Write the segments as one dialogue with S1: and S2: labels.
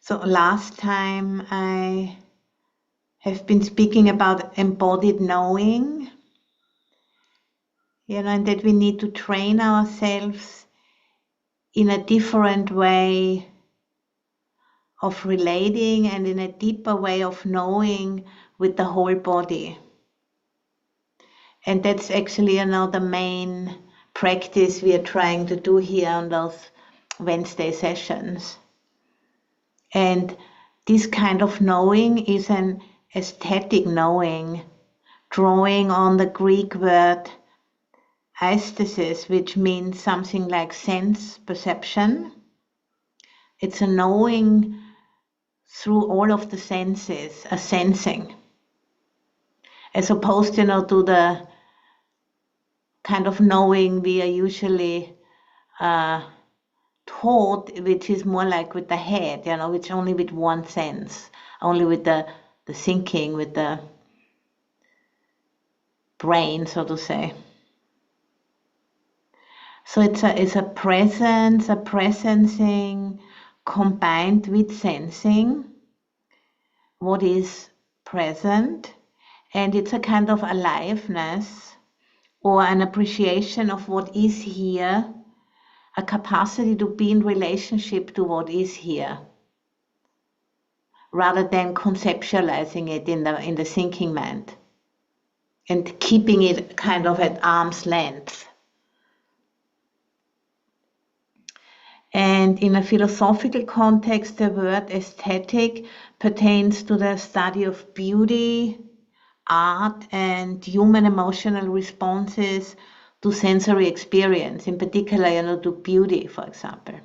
S1: So last time I have been speaking about embodied knowing, and that we need to train ourselves in a different way of relating and in a deeper way of knowing with the whole body. And that's actually, the main practice we are trying to do here on those Wednesday sessions. And this kind of knowing is an aesthetic knowing, drawing on the Greek word aesthesis, which means something like sense perception. It's a knowing through all of the senses, a sensing, as opposed, to the kind of knowing we are usually taught, which is more like with the head, which only with one sense, only with the thinking, with the brain, so to say. So it's a presence, a presencing combined with sensing what is present, and it's a kind of aliveness or an appreciation of what is here, a capacity to be in relationship to what is here, rather than conceptualizing it in the thinking mind and keeping it kind of at arm's length. And in a philosophical context, the word aesthetic pertains to the study of beauty, art, and human emotional responses to sensory experience, in particular, to beauty, for example.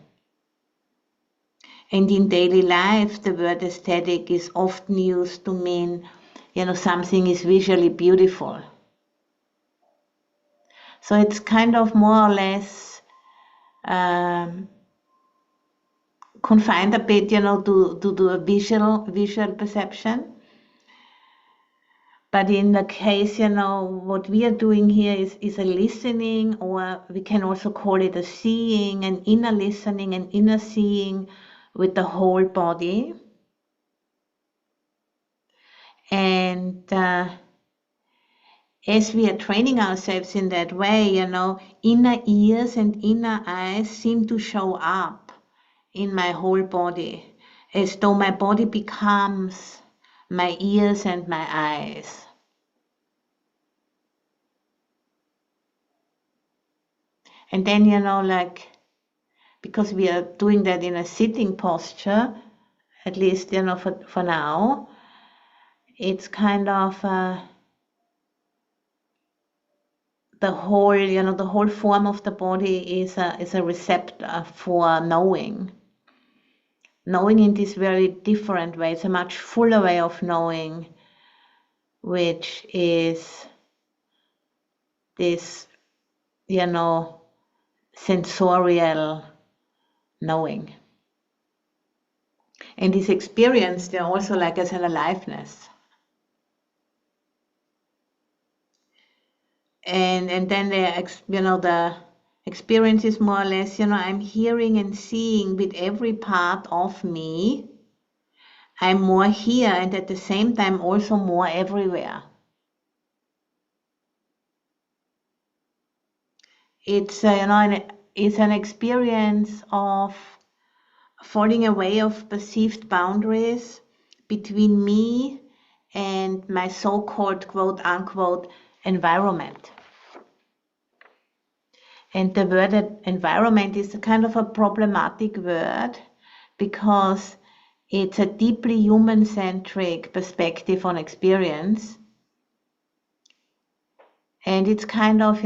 S1: And in daily life, the word aesthetic is often used to mean, something is visually beautiful. So it's kind of more or less confined a bit, to a visual perception. But in the case, what we are doing here is a listening, or we can also call it a seeing, an inner listening, an inner seeing with the whole body. And as we are training ourselves in that way, inner ears and inner eyes seem to show up in my whole body, as though my body becomes my ears and my eyes. And then, because we are doing that in a sitting posture, at least, for now, it's kind of the whole form of the body is a receptor for knowing. Knowing in this very different way. It's a much fuller way of knowing, which is this, sensorial knowing. And this experience, they're also like as an aliveness. And then the experience is more or less, I'm hearing and seeing with every part of me. I'm more here and at the same time also more everywhere. It's it's an experience of falling away of perceived boundaries between me and my so-called quote unquote environment. And the word environment is a kind of a problematic word because it's a deeply human-centric perspective on experience. And it's kind of,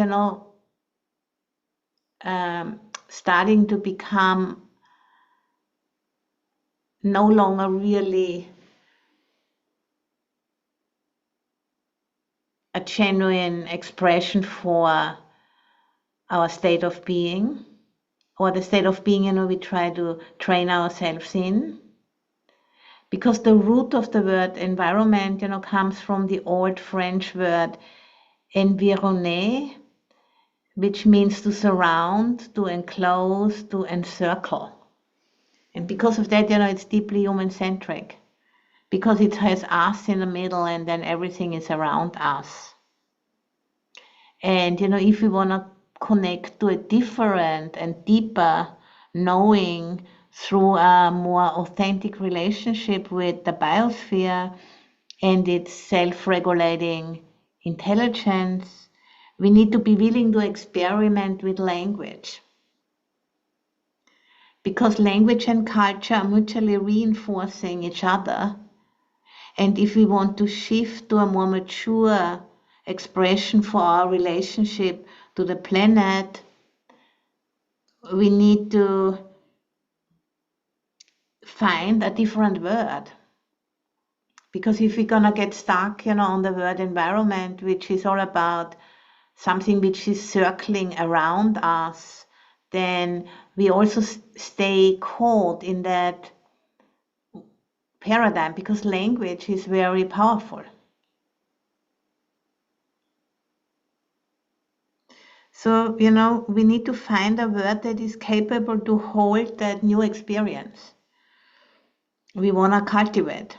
S1: starting to become no longer really a genuine expression for our state of being, or the state of being, we try to train ourselves in. Because the root of the word environment, comes from the old French word environner, which means to surround, to enclose, to encircle. And because of that, it's deeply human-centric, because it has us in the middle and then everything is around us. And, if we want to connect to a different and deeper knowing through a more authentic relationship with the biosphere and its self-regulating intelligence, we need to be willing to experiment with language. Because language and culture are mutually reinforcing each other. And if we want to shift to a more mature expression for our relationship to the planet, we need to find a different word. Because if we're gonna get stuck, on the word environment, which is all about something which is circling around us, then we also stay caught in that paradigm, because language is very powerful. So, we need to find a word that is capable to hold that new experience we want to cultivate.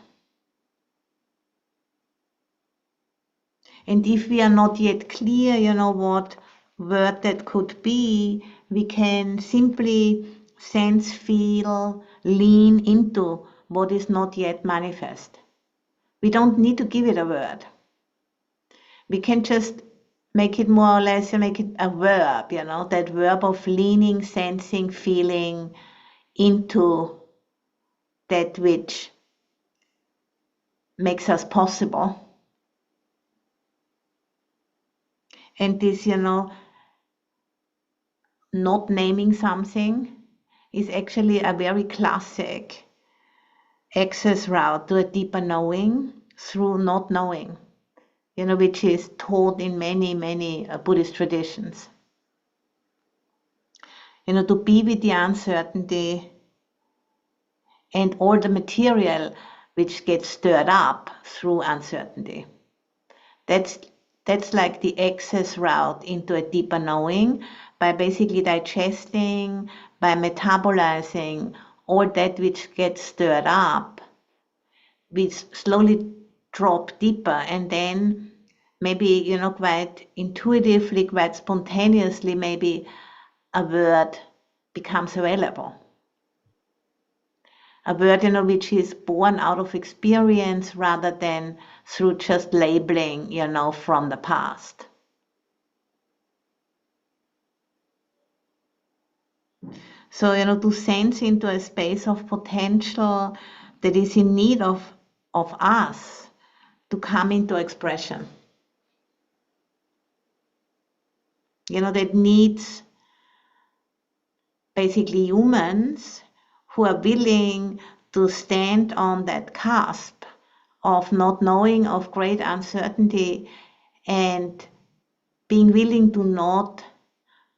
S1: And if we are not yet clear, what word that could be, we can simply sense, feel, lean into what is not yet manifest. We don't need to give it a word. We can just make it more or less, make it a verb, that verb of leaning, sensing, feeling into that which makes us possible. And this, not naming something is actually a very classic access route to a deeper knowing through not knowing, which is taught in many, many Buddhist traditions. To be with the uncertainty and all the material which gets stirred up through uncertainty. That's like the access route into a deeper knowing, by basically digesting, by metabolizing all that which gets stirred up. We slowly drop deeper, and then maybe, quite intuitively, quite spontaneously, maybe a word becomes available. A word, which is born out of experience rather than through just labeling, from the past. So, to sense into a space of potential that is in need of us to come into expression. That needs basically humans who are willing to stand on that cusp of not knowing, of great uncertainty, and being willing to not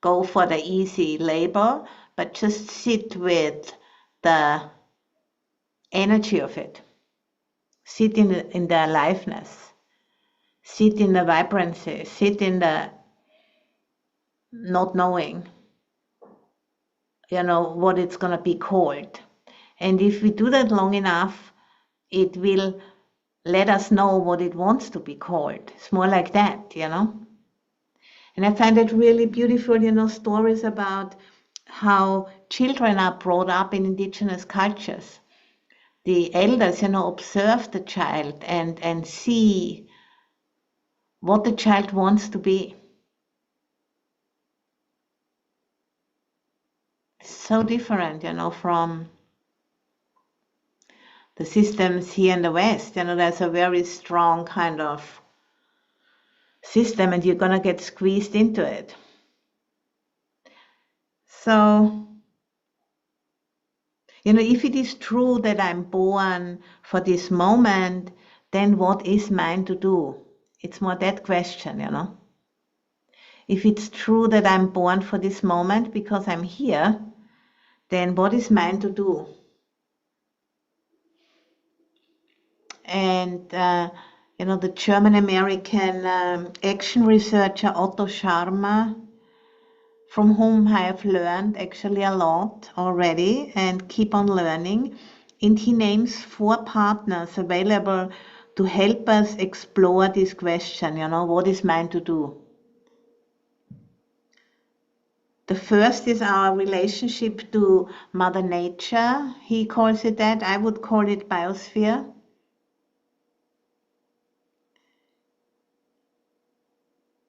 S1: go for the easy labor, but just sit with the energy of it. Sit in the aliveness. Sit in the vibrancy. Sit in the not knowing, what it's going to be called. And if we do that long enough, it will let us know what it wants to be called. It's more like that, And I find it really beautiful, stories about how children are brought up in indigenous cultures. The elders, observe the child and see what the child wants to be. So different, from the systems here in the West. There's a very strong kind of system, and you're going to get squeezed into it. So, if it is true that I'm born for this moment, then what is mine to do? It's more that question, If it's true that I'm born for this moment because I'm here, then what is mine to do? And, the German-American action researcher Otto Scharmer from whom I have learned actually a lot already and keep on learning. And he names 4 partners available to help us explore this question, what is mine to do? The first is our relationship to Mother Nature. He calls it that. I would call it biosphere.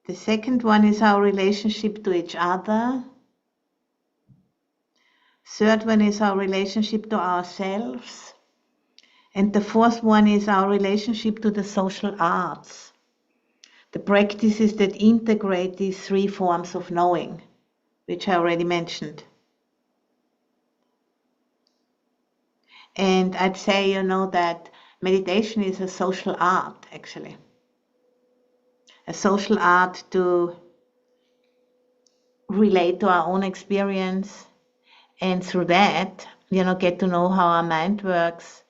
S1: The second one is our relationship to each other. Third one is our relationship to ourselves. And the fourth one is our relationship to the social arts, the practices that integrate these 3 forms of knowing, which I already mentioned. And I'd say, that meditation is a social art, actually. A social art to relate to our own experience, and through that, get to know how our mind works,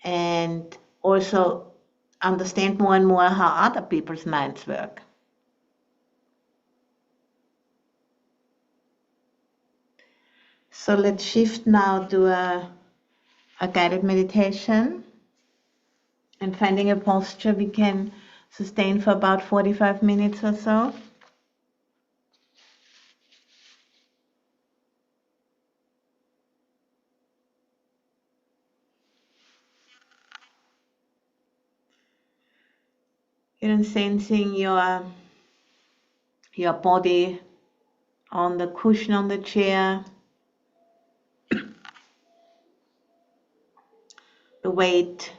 S1: and also understand more and more how other people's minds work. So let's shift now to a guided meditation, and finding a posture we can sustain for about 45 minutes or so. Sensing your body on the cushion on the chair, the weight,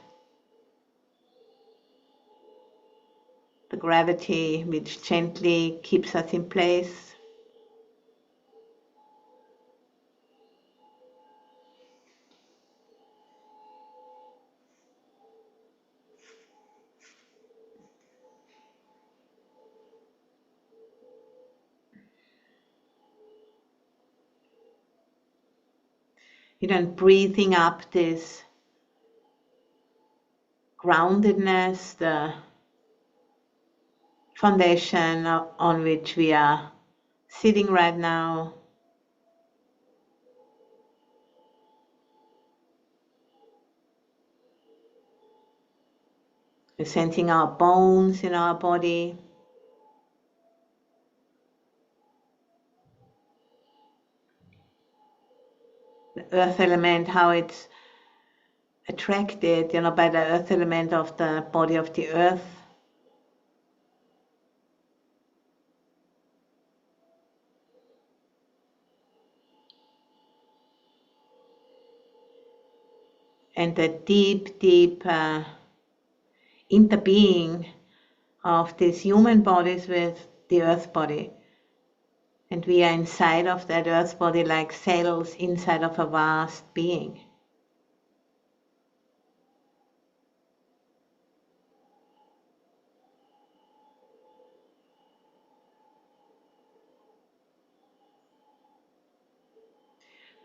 S1: the gravity which gently keeps us in place. Breathing up this groundedness, the foundation on which we are sitting right now. We're sensing our bones in our body. The earth element, how it's attracted, by the earth element of the body of the earth. And the deep, deep interbeing of these human bodies with the earth body. And we are inside of that earth body like cells inside of a vast being.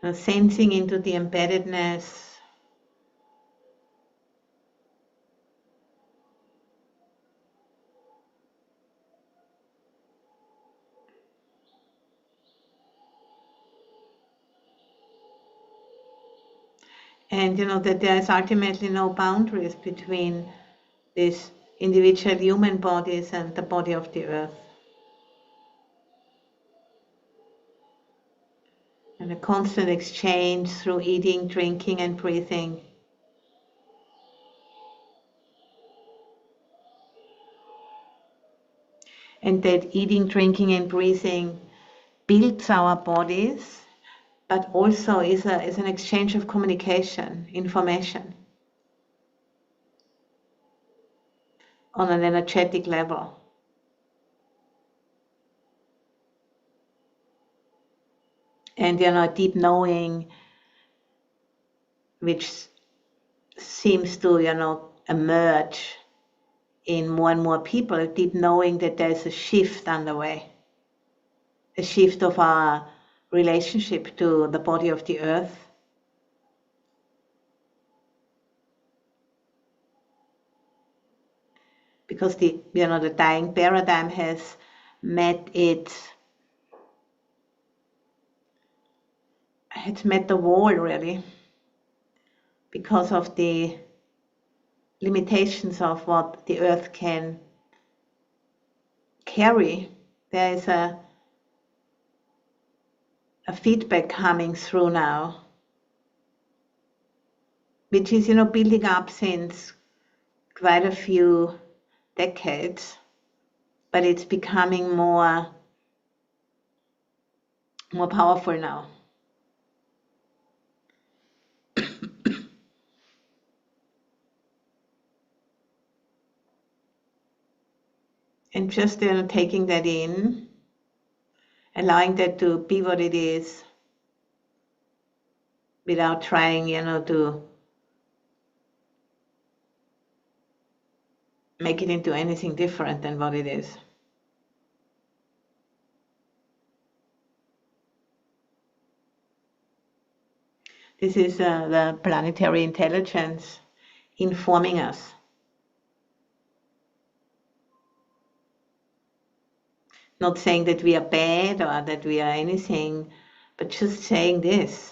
S1: Now sensing into the embeddedness, and that there is ultimately no boundaries between these individual human bodies and the body of the earth. And a constant exchange through eating, drinking, and breathing. And that eating, drinking, and breathing builds our bodies, but also is an exchange of communication, information, on an energetic level. And a deep knowing which seems to emerge in more and more people, a deep knowing that there's a shift underway, a shift of our relationship to the body of the earth. Because the dying paradigm has met its had met the wall really because of the limitations of what the earth can carry. There is a feedback coming through now, which is, building up since quite a few decades, but it's becoming more powerful now. And just taking that in, allowing that to be what it is, without trying, to make it into anything different than what it is. This is the planetary intelligence informing us. Not saying that we are bad or that we are anything, but just saying this,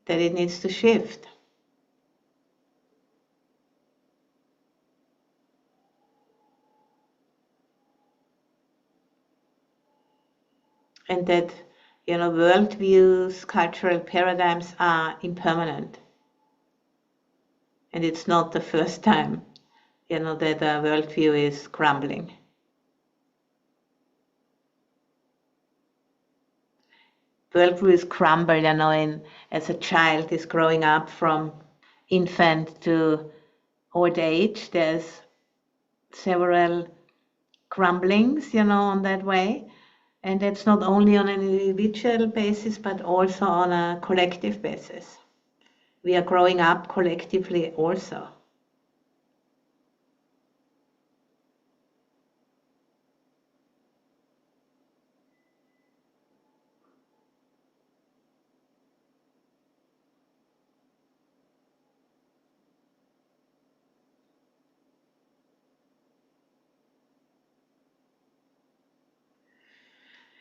S1: that it needs to shift. And that, worldviews, cultural paradigms are impermanent. And it's not the first time, that a worldview is crumbling. Worldviews crumble, as a child is growing up from infant to old age. There's several crumblings, on that way. And that's not only on an individual basis, but also on a collective basis. We are growing up collectively also.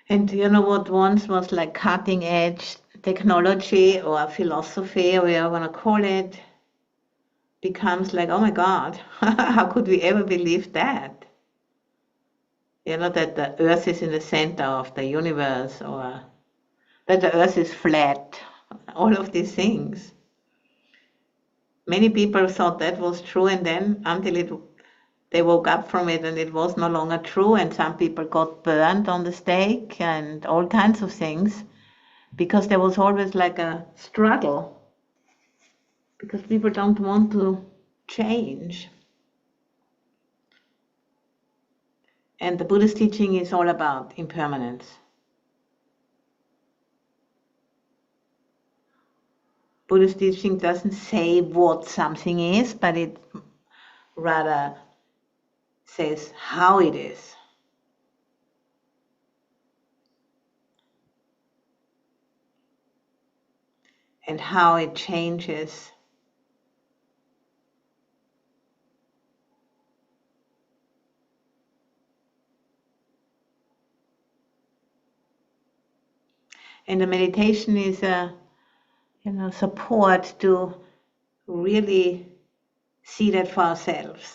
S1: And what once was like cutting edge technology or philosophy, or whatever you want to call it, becomes like, oh my God, how could we ever believe that? That the earth is in the center of the universe, or that the earth is flat, all of these things. Many people thought that was true, and then until they woke up from it and it was no longer true, and some people got burned on the stake and all kinds of things, because there was always like a struggle, because people don't want to change. And the Buddhist teaching is all about impermanence. Buddhist teaching doesn't say what something is, but it rather says how it is. And how it changes. And the meditation is a support to really see that for ourselves.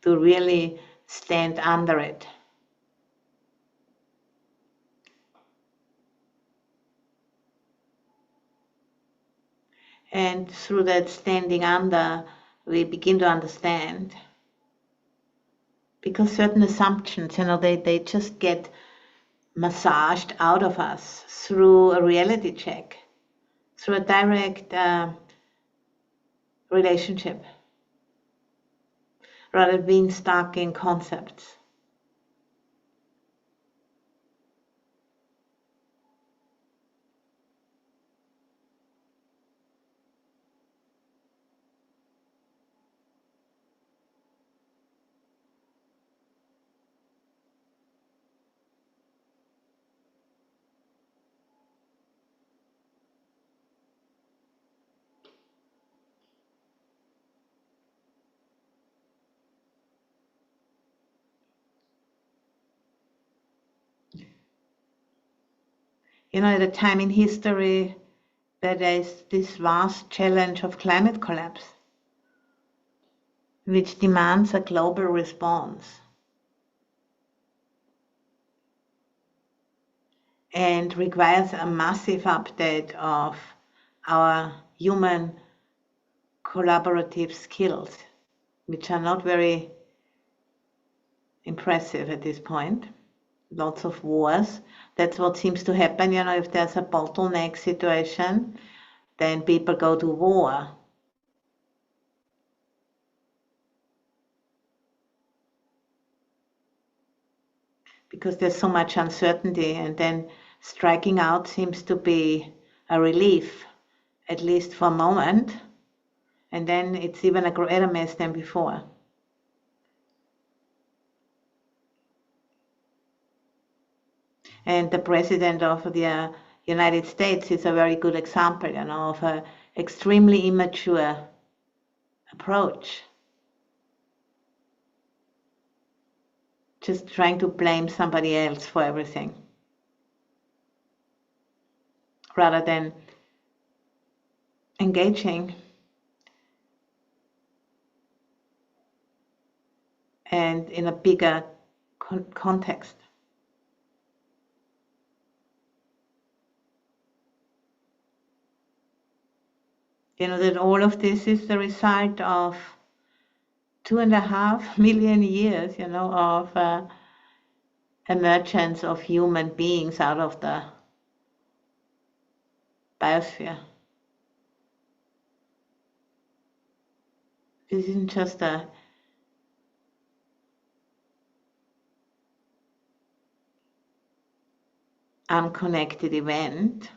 S1: To really stand under it. And through that standing under, we begin to understand. Because certain assumptions, they just get massaged out of us through a reality check, through a direct relationship, rather than being stuck in concepts. at a time in history that there is this vast challenge of climate collapse, which demands a global response and requires a massive update of our human collaborative skills, which are not very impressive at this point. Lots of wars. That's what seems to happen, if there's a bottleneck situation, then people go to war. Because there's so much uncertainty, and then striking out seems to be a relief, at least for a moment, and then it's even a greater mess than before. And the president of the United States is a very good example, of an extremely immature approach. Just trying to blame somebody else for everything, rather than engaging and in a bigger context. That all of this is the result of 2.5 million years, of emergence of human beings out of the biosphere. This isn't just a unconnected event.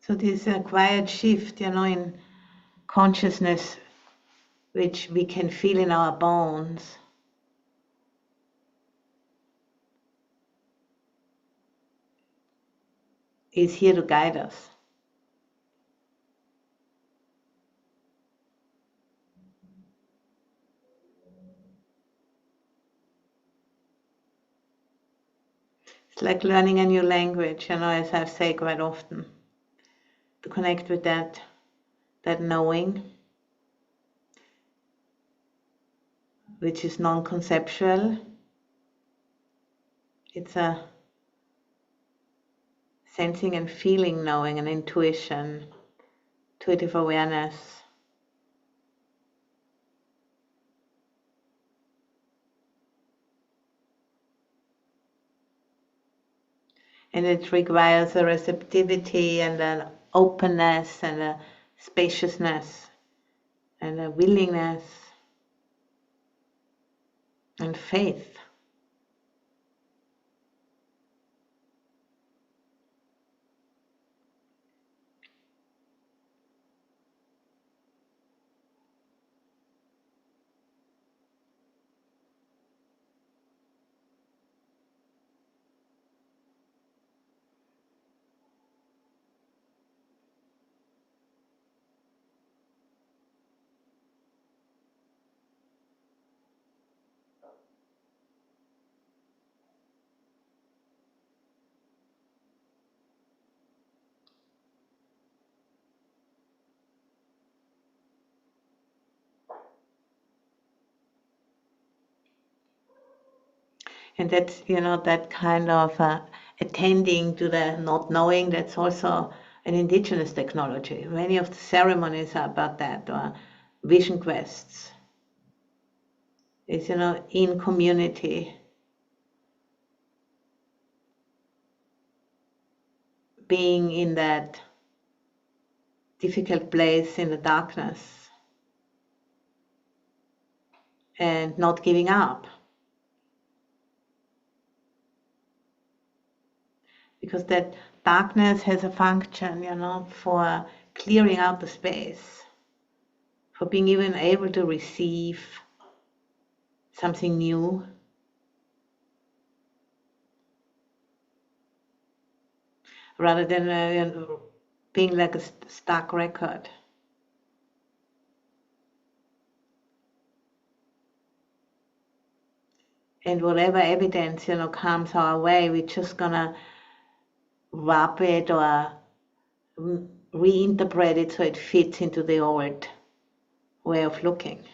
S1: So this quiet shift, in consciousness, which we can feel in our bones, is here to guide us. It's like learning a new language, as I've said quite often. To connect with that knowing, which is non-conceptual. It's a sensing and feeling knowing, an intuition, intuitive awareness. And it requires a receptivity and an openness and a spaciousness and a willingness and faith. And that's, that kind of attending to the not knowing, that's also an indigenous technology. Many of the ceremonies are about that, or vision quests. It's, in community, being in that difficult place in the darkness and not giving up. Because that darkness has a function, for clearing out the space, for being even able to receive something new, rather than being like a stuck record. And whatever evidence, comes our way, we're just gonna wrap it or reinterpret it so it fits into the old way of looking.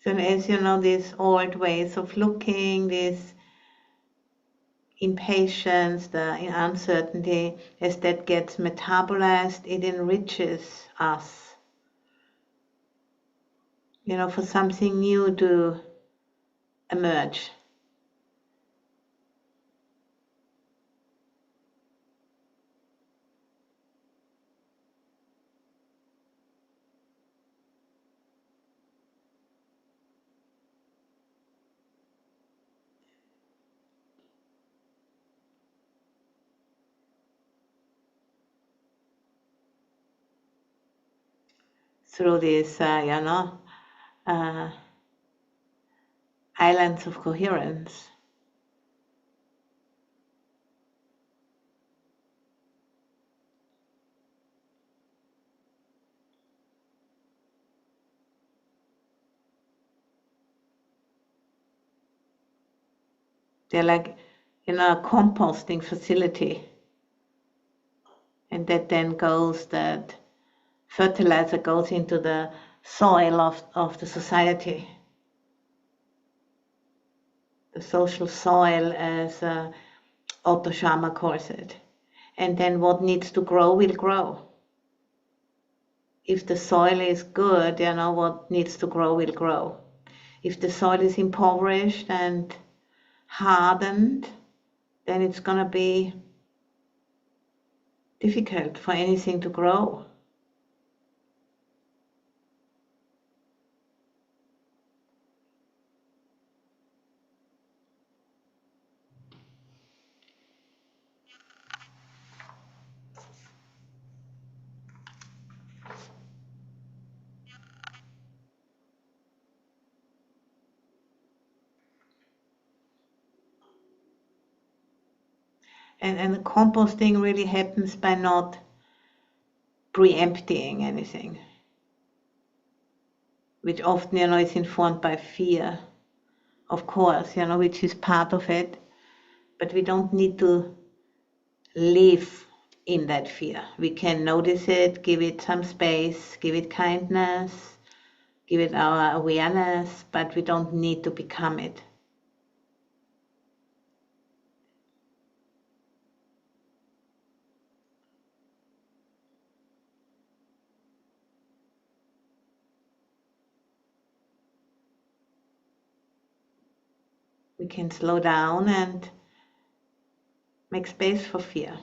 S1: So as you know, these old ways of looking, this impatience, the uncertainty, as that gets metabolized, it enriches us, for something new to emerge. Through these, islands of coherence. They're like, a composting facility. And that then that fertilizer goes into the soil of the society. The social soil, as Otto Scharmer calls it. And then what needs to grow will grow. If the soil is good, what needs to grow will grow. If the soil is impoverished and hardened, then it's going to be difficult for anything to grow. And the composting really happens by not pre-emptying anything, which often, is informed by fear, of course, which is part of it. But we don't need to live in that fear. We can notice it, give it some space, give it kindness, give it our awareness, but we don't need to become it. we can slow down and make space for fear.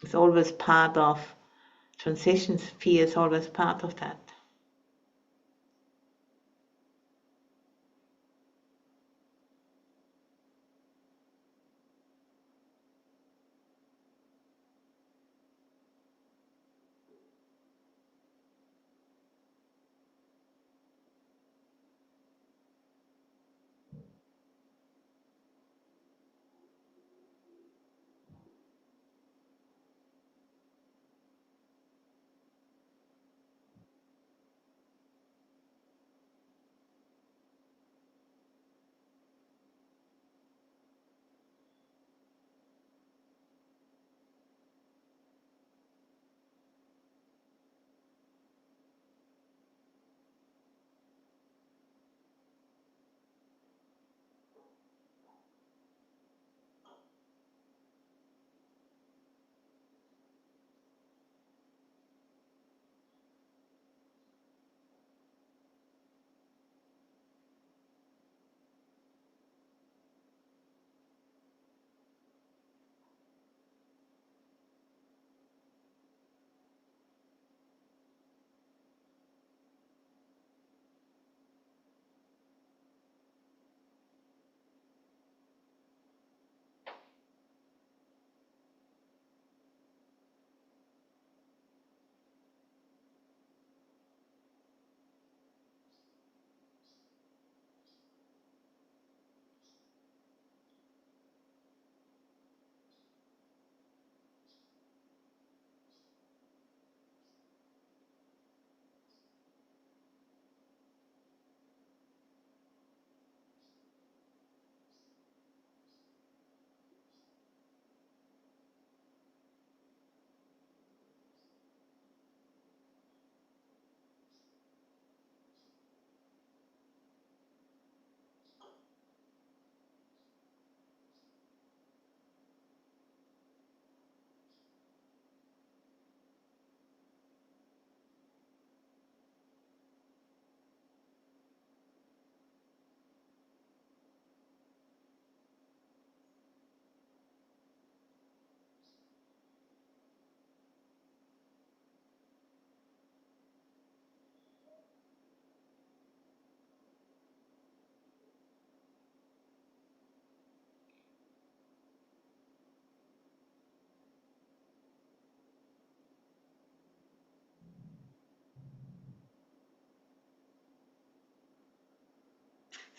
S1: It's always part of transitions. Fear is always part of that.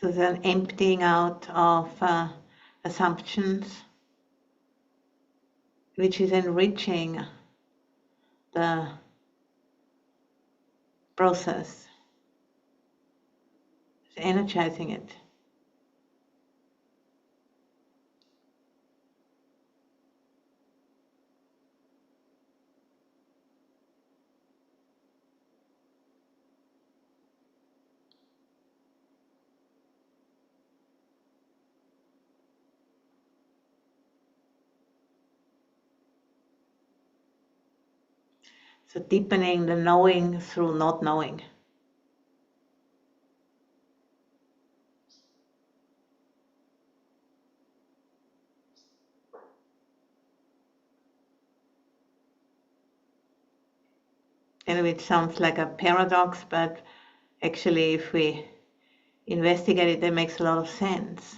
S1: So there's an emptying out of assumptions, which is enriching the process, energizing it. So deepening the knowing through not knowing. And it sounds like a paradox, but actually if we investigate it, that makes a lot of sense.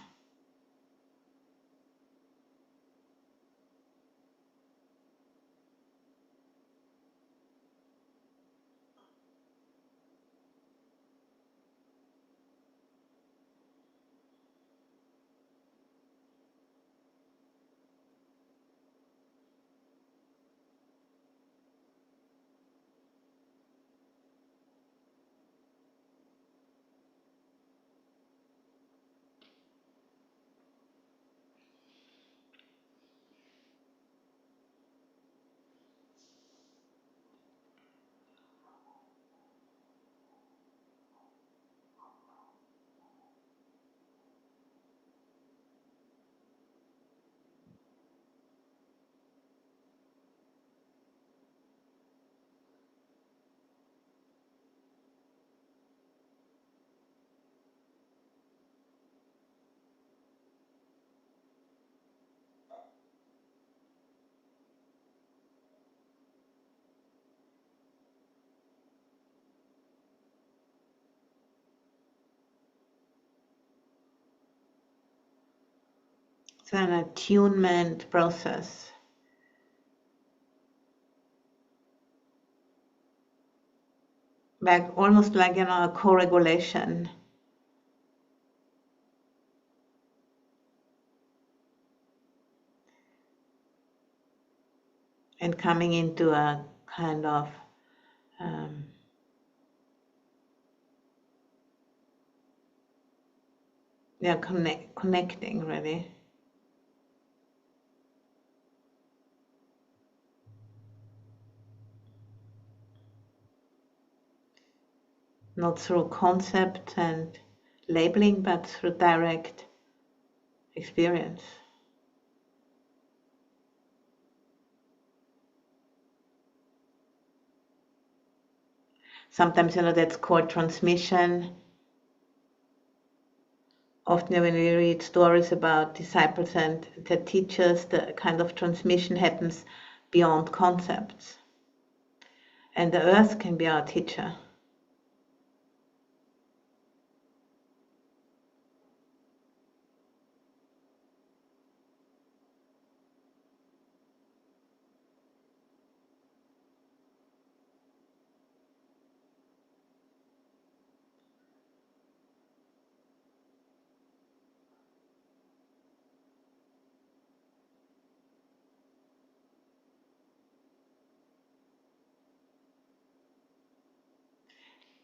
S1: It's an attunement process. Like almost like a co-regulation. And coming into a kind of connecting really. Not through concept and labeling, but through direct experience. Sometimes, that's called transmission. Often when we read stories about disciples and their teachers, the kind of transmission happens beyond concepts. And the earth can be our teacher.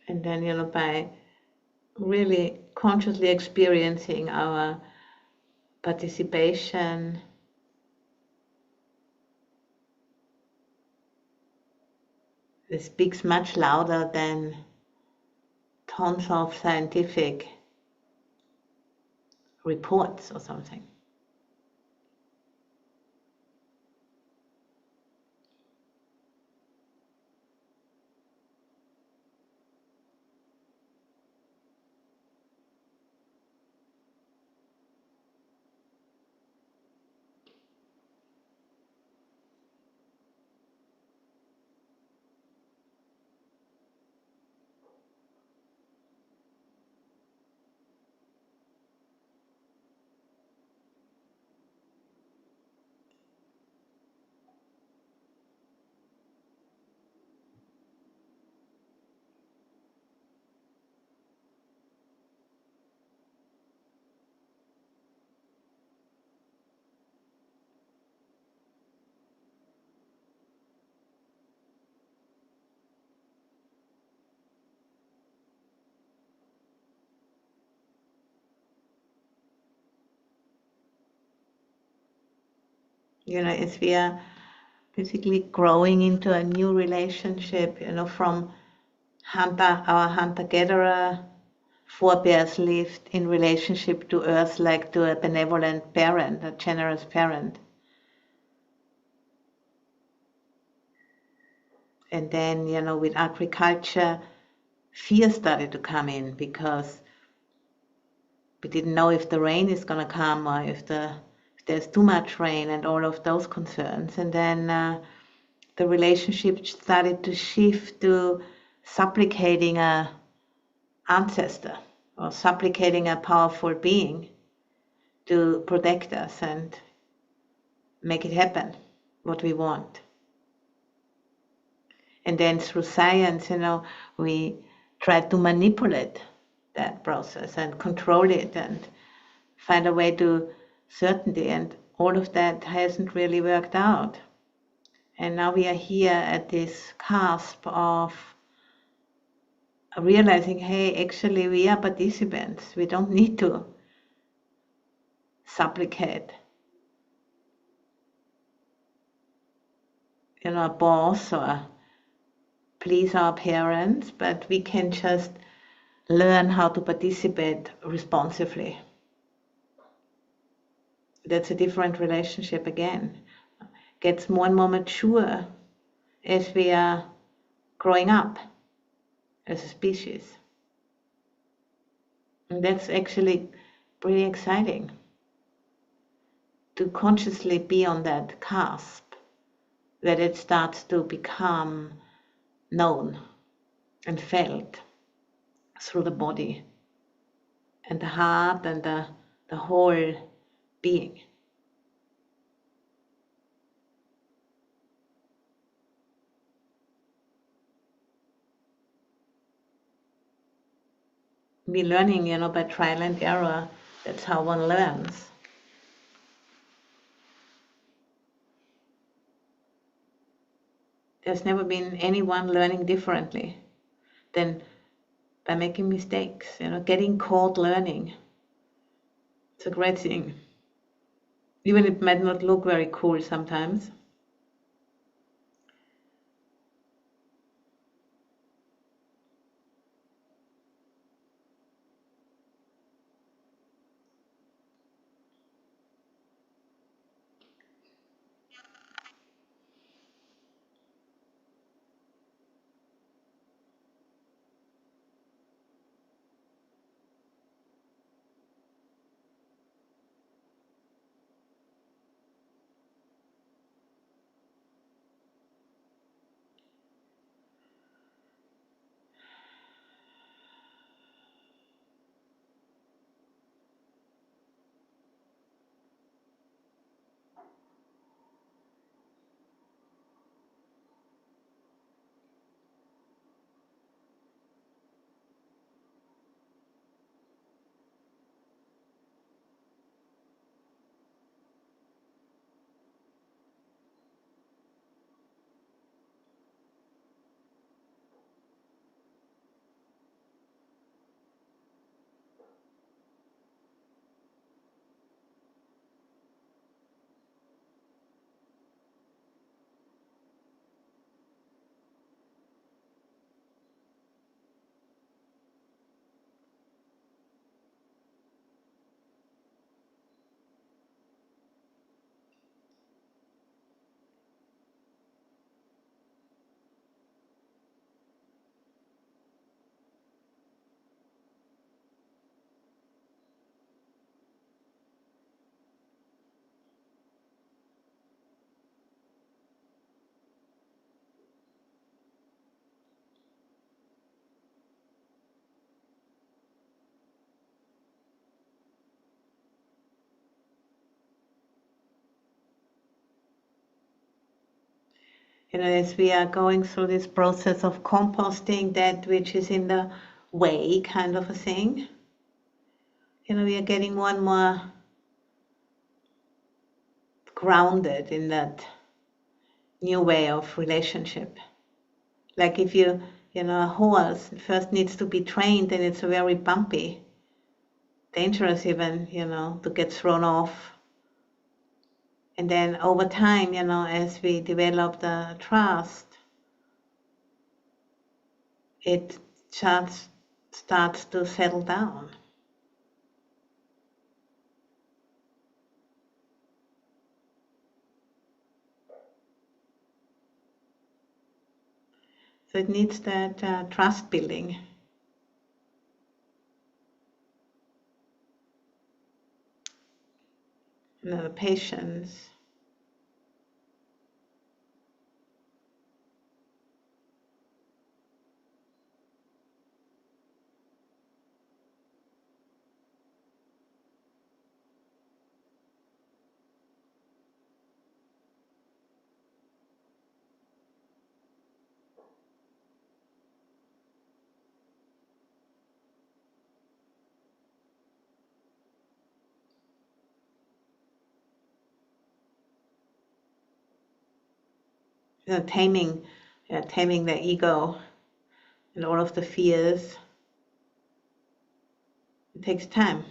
S1: And then, by really consciously experiencing our participation, it speaks much louder than tons of scientific reports or something. As we are basically growing into a new relationship, from our hunter-gatherer forebears lived in relationship to earth like to a benevolent parent, a generous parent. And then, with agriculture, fear started to come in because we didn't know if the rain is going to come or if there's too much rain and all of those concerns. And then the relationship started to shift to supplicating a ancestor or supplicating a powerful being to protect us and make it happen, what we want. And then through science, we try to manipulate that process and control it and find a way to certainty, and all of that hasn't really worked out. And now we are here at this cusp of realizing, hey, actually we are participants. We don't need to supplicate, a boss or please our parents, but we can just learn how to participate responsively. That's a different relationship again. Gets more and more mature as we are growing up as a species. And that's actually pretty exciting to consciously be on that cusp that it starts to become known and felt through the body and the heart and the whole being. we're learning, by trial and error. That's how one learns. There's never been anyone learning differently than by making mistakes, getting caught learning. It's a great thing. Even it might not look very cool sometimes. As we are going through this process of composting that which is in the way, kind of a thing, we are getting more and more grounded in that new way of relationship. Like if a horse first needs to be trained, and it's very bumpy, dangerous even, to get thrown off. And then over time, as we develop the trust, it just starts to settle down. So it needs that trust building. Patience. Taming the ego and all of the fears. It takes time.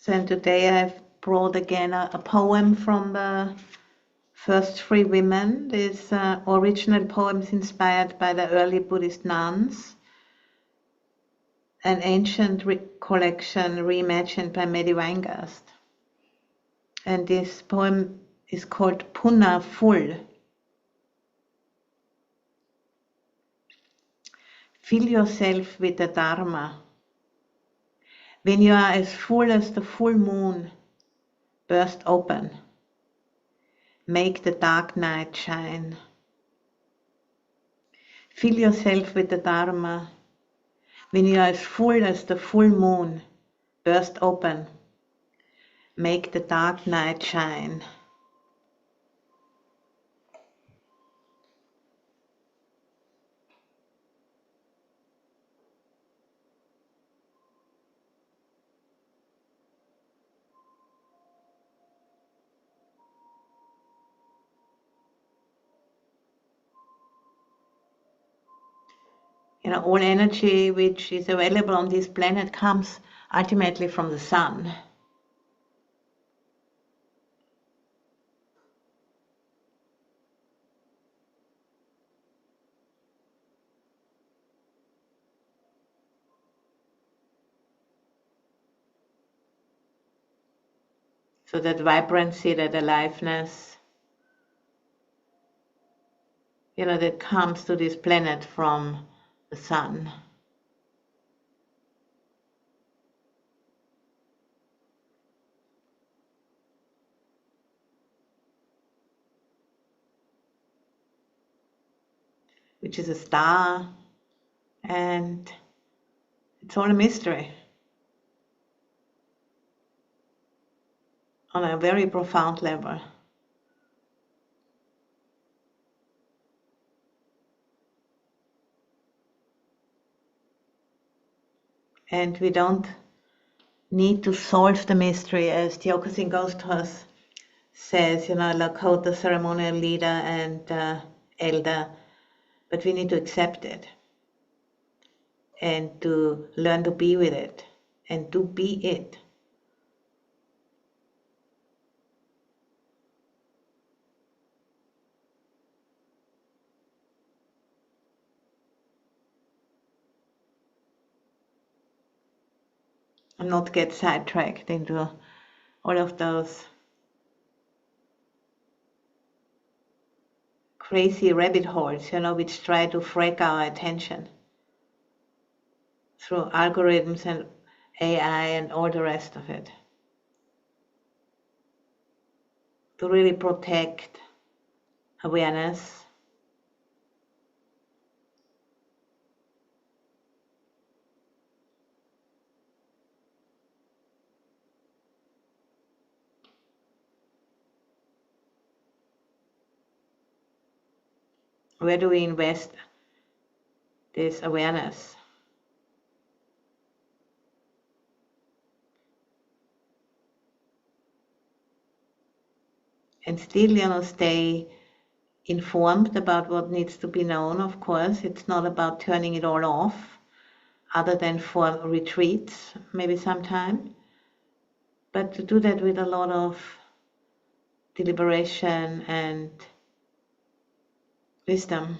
S1: So and today I've brought again a poem from the first three women. These original poems inspired by the early Buddhist nuns, an ancient collection reimagined by Matty Weingast. And this poem is called Punna Full. Fill yourself with the Dharma. When you are as full as the full moon, burst open. Make the dark night shine. Fill yourself with the Dharma. When you are as full as the full moon, burst open. Make the dark night shine. All energy which is available on this planet comes ultimately from the sun. So that vibrancy, that aliveness, that comes to this planet from the sun. Which is a star, and it's all a mystery on a very profound level. And we don't need to solve the mystery, as the Yokosin Ghost Horse says, Lakota ceremonial leader and elder, but we need to accept it and to learn to be with it and to be it. And not get sidetracked into all of those crazy rabbit holes, which try to frag our attention through algorithms and AI and all the rest of it. To really protect awareness, where do we invest this awareness? And still, stay informed about what needs to be known, of course. It's not about turning it all off, other than for retreats, maybe sometime. But to do that with a lot of deliberation and wisdom.